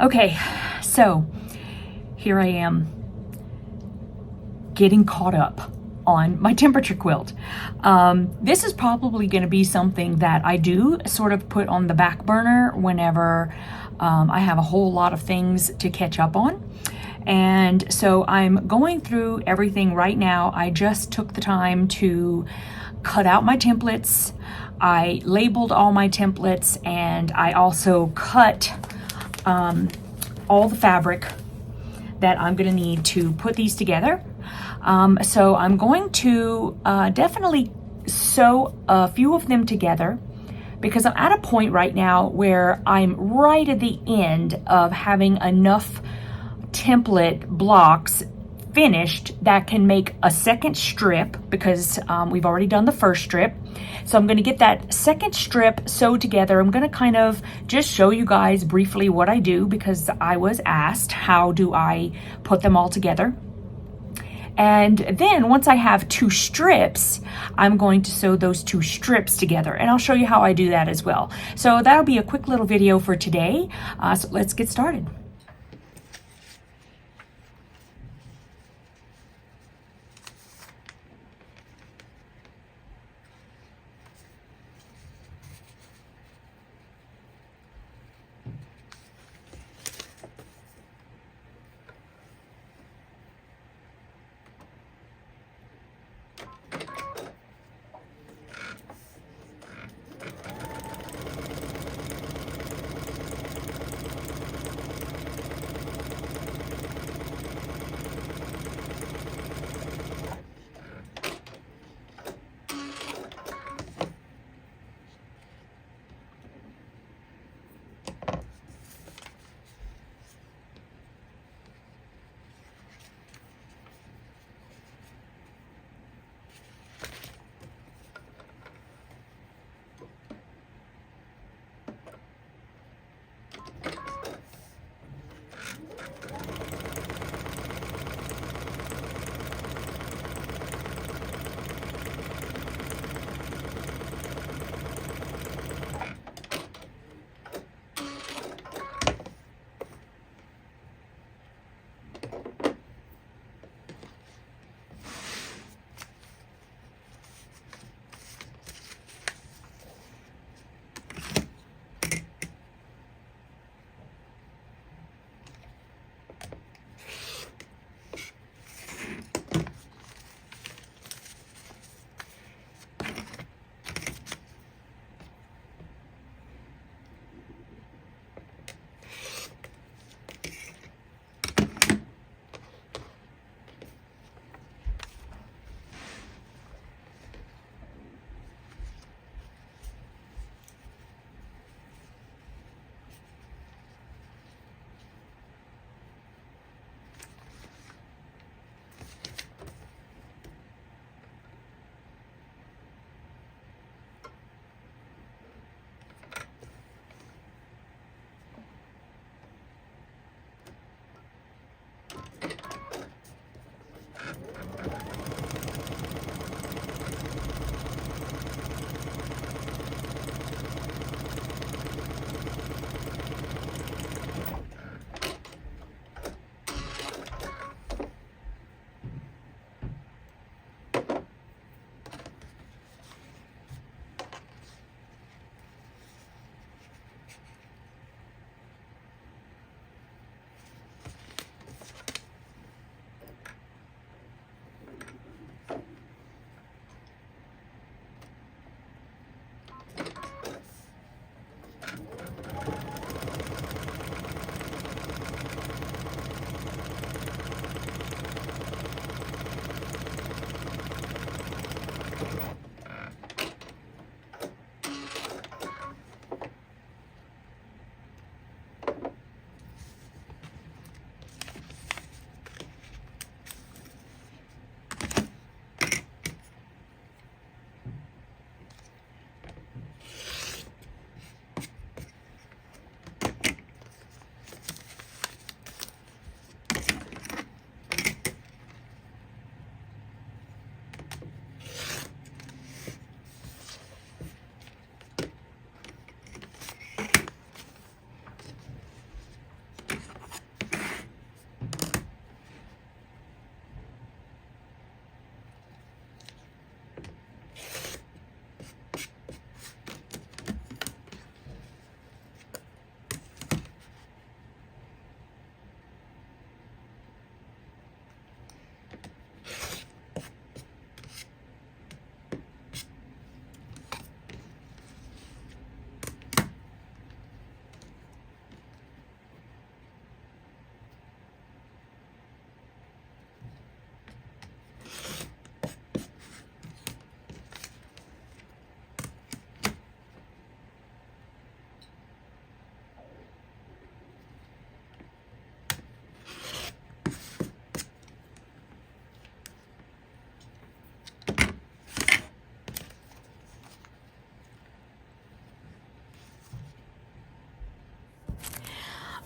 Okay, so here I am getting caught up on my temperature quilt. This is probably going to be something that I do sort of put on the back burner whenever I have a whole lot of things to catch up on. And so I'm going through everything right now. I just took the time to cut out my templates. I labeled all my templates, and I also cut all the fabric that I'm going to need to put these together. So I'm going to definitely sew a few of them together, because I'm at a point right now where I'm right at the end of having enough template blocks finished that can make a second strip, because we've already done the first strip. So I'm going to get that second strip sewed together. I'm going to kind of just show you guys briefly what I do, because I was asked how do I put them all together. And then once I have 2 strips, I'm going to sew those 2 strips together, and I'll show you how I do that as well. So that'll be a quick little video for today. So let's get started.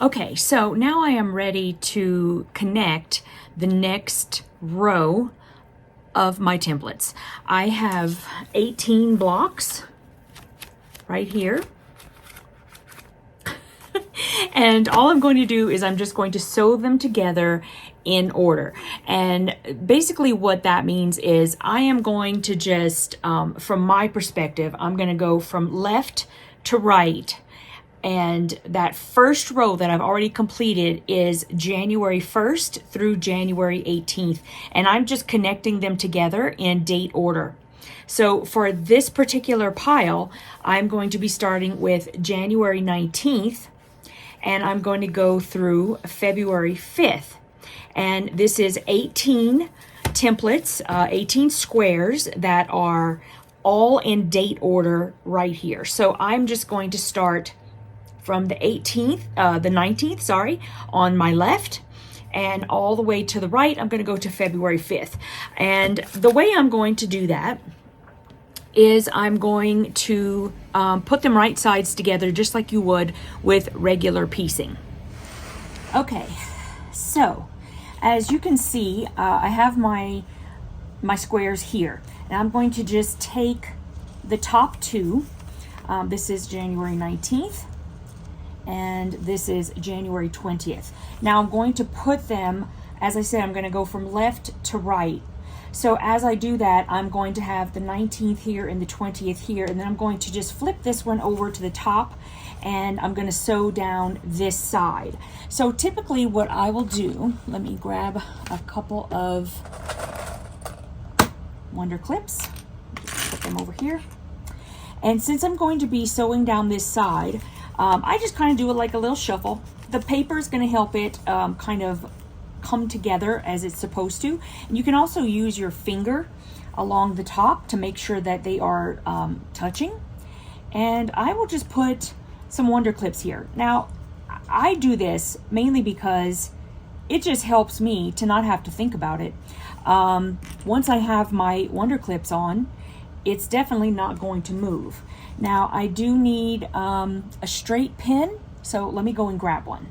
Okay, so now I am ready to connect the next row of my templates. I have 18 blocks right here. And all I'm going to do is I'm just going to sew them together in order. And basically what that means is I am going to just, from my perspective, I'm going to go from left to right. And that first row that I've already completed is January 1st through January 18th. And I'm just connecting them together in date order. So for this particular pile, I'm going to be starting with January 19th. And I'm going to go through February 5th. And this is 18 templates, 18 squares that are all in date order right here. So I'm just going to start from the 19th, sorry, on my left, and all the way to the right, I'm going to go to February 5th. And the way I'm going to do that is I'm going to put them right sides together just like you would with regular piecing. Okay, so as you can see, I have my squares here, and I'm going to just take the top two. This is January 19th, and this is January 20th. Now I'm going to put them, as I said, I'm going to go from left to right. So as I do that, I'm going to have the 19th here and the 20th here, and then I'm going to just flip this one over to the top, and I'm going to sew down this side. So typically what I will do, let me grab a couple of Wonder Clips, put them over here. And since I'm going to be sewing down this side, I just kind of do it like a little shuffle. The paper is going to help it kind of come together as it's supposed to. And you can also use your finger along the top to make sure that they are touching. And I will just put some Wonder Clips here. Now, I do this mainly because it just helps me to not have to think about it. Once I have my Wonder Clips on, it's definitely not going to move. Now, I do need a straight pin, so let me go and grab one.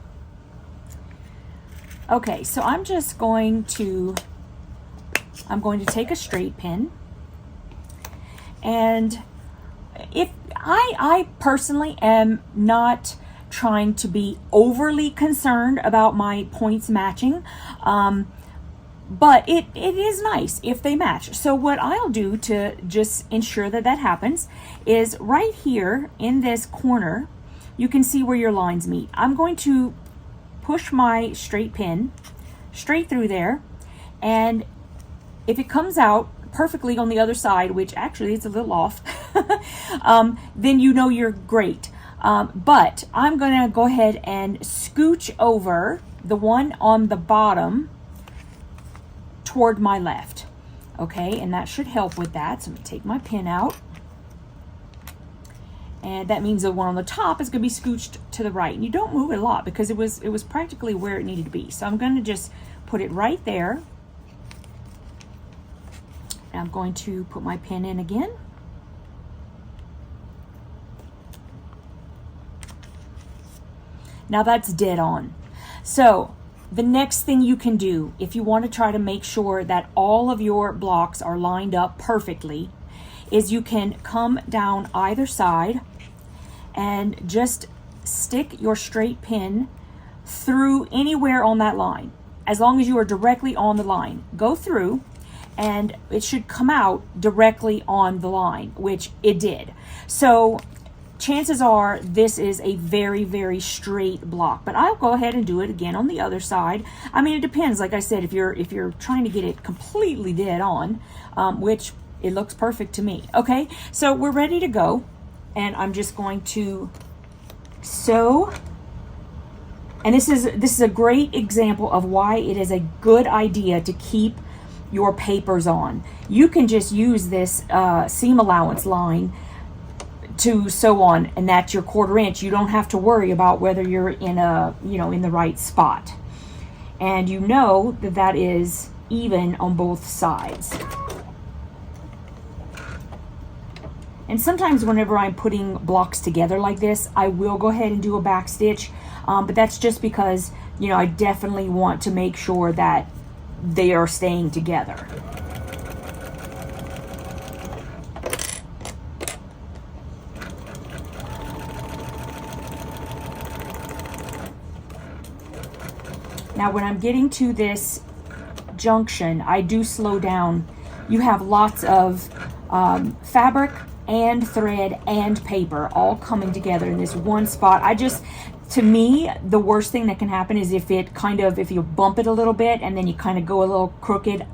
Okay, so I'm going to take a straight pin, and if I personally am not trying to be overly concerned about my points matching, but it is nice if they match. So what I'll do to just ensure that that happens is right here in this corner, you can see where your lines meet. I'm going to push my straight pin straight through there, and if it comes out perfectly on the other side, which actually is a little off, then you know you're great. But I'm gonna go ahead and scooch over the one on the bottom toward my left. Okay, and that should help with that. So I'm gonna take my pin out. And that means the one on the top is going to be scooched to the right. And you don't move it a lot because it was practically where it needed to be. So I'm going to just put it right there. And I'm going to put my pin in again. Now that's dead on. So the next thing you can do, if you want to try to make sure that all of your blocks are lined up perfectly, is you can come down either side and just stick your straight pin through anywhere on that line. As long as you are directly on the line, go through and it should come out directly on the line, which it did. So chances are this is a very, very straight block, but I'll go ahead and do it again on the other side. I mean, it depends. Like I said, if you're trying to get it completely dead on, which it looks perfect to me. Okay, so we're ready to go. And I'm just going to sew. And this is a great example of why it is a good idea to keep your papers on. You can just use this seam allowance line to sew on, and that's your 1/4 inch. You don't have to worry about whether you're in in the right spot. And you know that that is even on both sides. And sometimes whenever I'm putting blocks together like this, I will go ahead and do a back stitch, but that's just because, you know, I definitely want to make sure that they are staying together. Now when I'm getting to this junction, I do slow down. You have lots of fabric and thread and paper all coming together in this one spot. To me, the worst thing that can happen is if you bump it a little bit and then you kind of go a little crooked.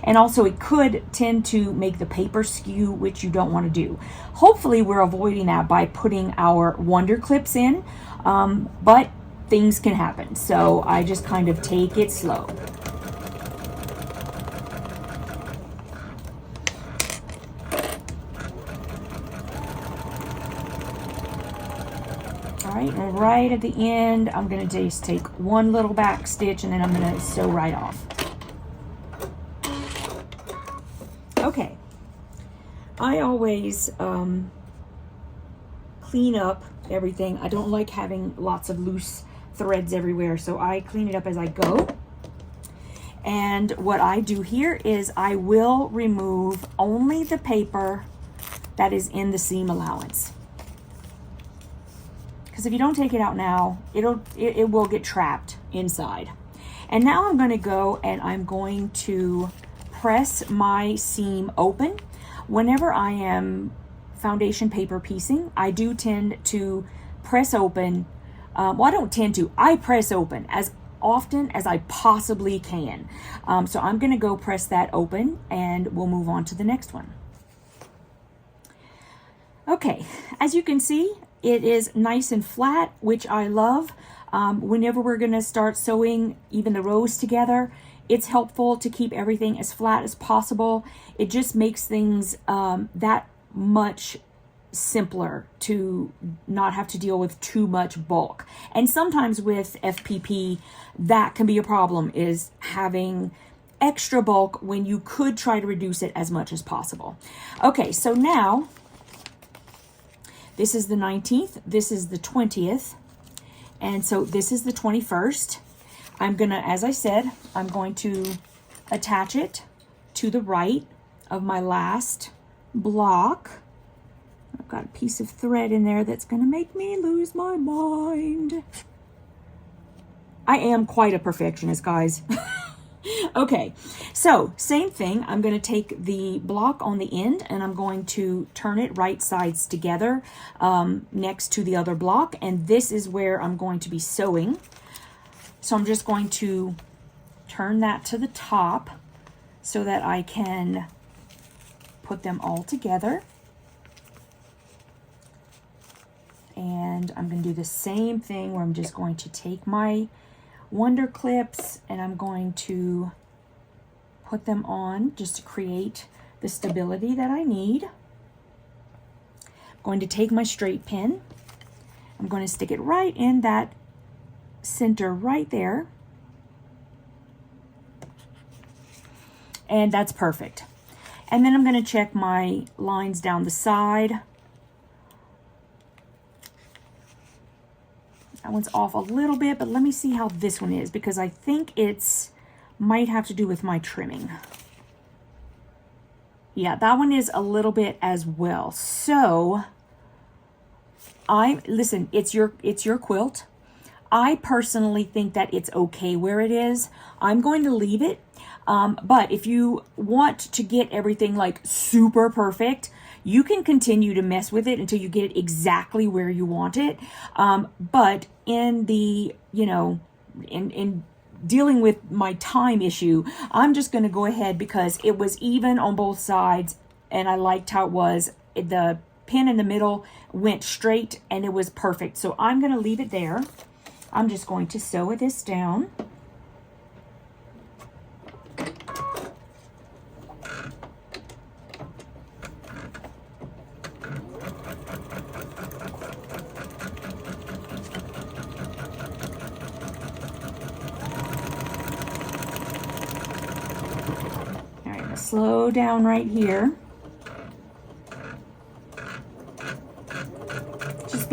And also it could tend to make the paper skew, which you don't want to do. Hopefully we're avoiding that by putting our wonder clips in, but things can happen. So I just kind of take it slow. All right, and right at the end, I'm gonna just take one little back stitch and then I'm gonna sew right off. Okay, I always clean up everything. I don't like having lots of loose threads everywhere, so I clean it up as I go. And what I do here is I will remove only the paper that is in the seam allowance, because if you don't take it out now, it will get trapped inside. And now I'm going to go and I'm going to press my seam open. Whenever I am foundation paper piecing, I do tend to press open. Well, I don't tend to. I press open as often as I possibly can. So I'm going to go press that open and we'll move on to the next one. Okay, as you can see, it is nice and flat, which I love. Whenever we're going to start sewing even the rows together, it's helpful to keep everything as flat as possible. It just makes things that much simpler to not have to deal with too much bulk. And sometimes with FPP, that can be a problem, is having extra bulk when you could try to reduce it as much as possible. Okay, so now this is the 19th, this is the 20th, and so this is the 21st. I'm gonna, as I said, I'm going to attach it to the right of my last block. I've got a piece of thread in there that's gonna make me lose my mind. I am quite a perfectionist, guys. Okay, so same thing. I'm going to take the block on the end and I'm going to turn it right sides together next to the other block, and this is where I'm going to be sewing. So I'm just going to turn that to the top so that I can put them all together. And I'm going to do the same thing where I'm just going to take my wonder clips and I'm going to put them on just to create the stability that I need. I'm going to take my straight pin. I'm going to stick it right in that center right there. And that's perfect. And then I'm going to check my lines down the side. That one's off a little bit, but let me see how this one is, because I think it's might have to do with my trimming. Yeah, that one is a little bit as well. So listen, it's your quilt. I personally think that it's okay where it is. I'm going to leave it. But if you want to get everything like super perfect, you can continue to mess with it until you get it exactly where you want it. But in the, in dealing with my time issue, I'm just going to go ahead because it was even on both sides and I liked how it was. The pin in the middle went straight and it was perfect. So I'm going to leave it there. I'm just going to sew this down. Slow down right here.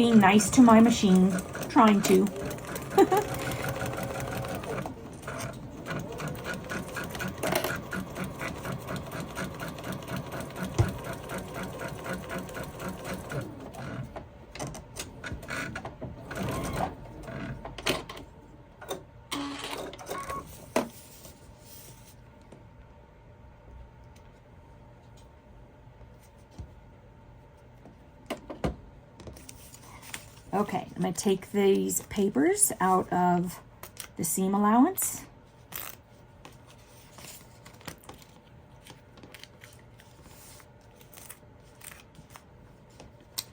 being nice to my machine, trying to. Okay, I'm going to take these papers out of the seam allowance.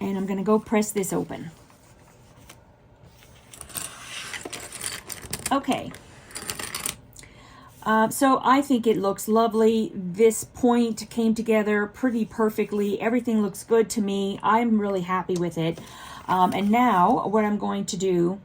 And I'm going to go press this open. Okay. So I think it looks lovely. This point came together pretty perfectly. Everything looks good to me. I'm really happy with it. And now what I'm going to do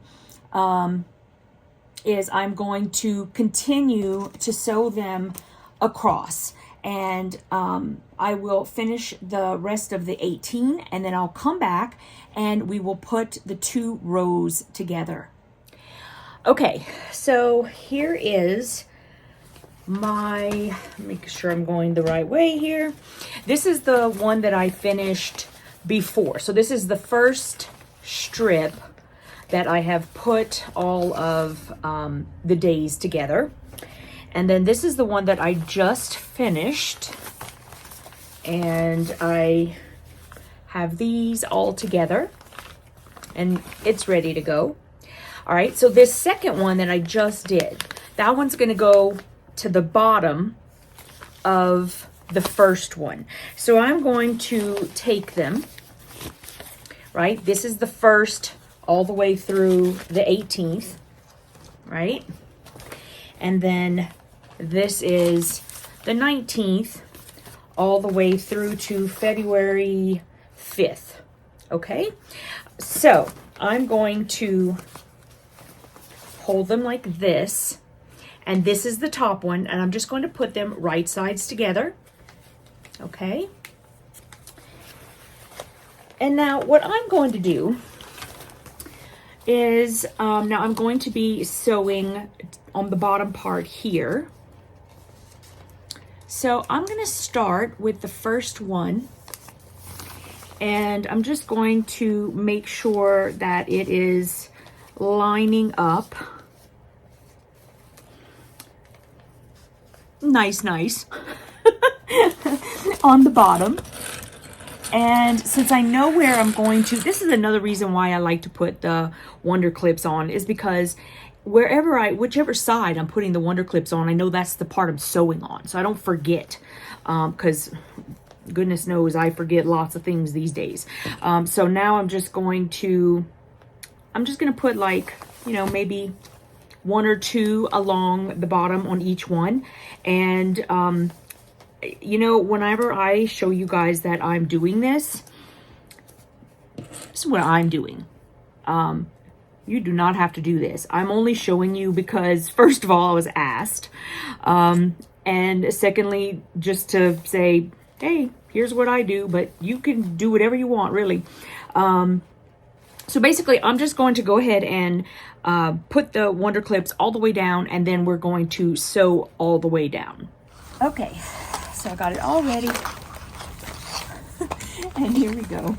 is I'm going to continue to sew them across. And I will finish the rest of the 18, and then I'll come back and we will put the 2 rows together. Okay, so here is my, make sure I'm going the right way here. This is the one that I finished before. So this is the first strip that I have put all of the days together. And then this is the one that I just finished. And I have these all together. And it's ready to go. All right, so this second one that I just did, that one's gonna go to the bottom of the first one. So I'm going to take them, right? This is the first all the way through the 18th, right? And then this is the 19th all the way through to February 5th, okay? So I'm going to hold them like this, and this is the top one, and I'm just going to put them right sides together, okay? And now what I'm going to do is, now I'm going to be sewing on the bottom part here. So I'm going to start with the first one, and I'm just going to make sure that it is lining up nice on the bottom. And since I know where I'm going to, this is another reason why I like to put the Wonder Clips on, is because whichever side I'm putting the Wonder Clips on, I know that's the part I'm sewing on, so I don't forget, because goodness knows I forget lots of things these days. So now I'm just going to put, like, you know, maybe 1 or 2 along the bottom on each one. And you know, whenever I show you guys that I'm doing this is what I'm doing. You do not have to do this. I'm only showing you because, first of all, I was asked, and secondly, just to say, hey, here's what I do, but you can do whatever you want, really. So basically, I'm just going to go ahead and put the Wonder Clips all the way down, and then we're going to sew all the way down. Okay, so I got it all ready. And here we go.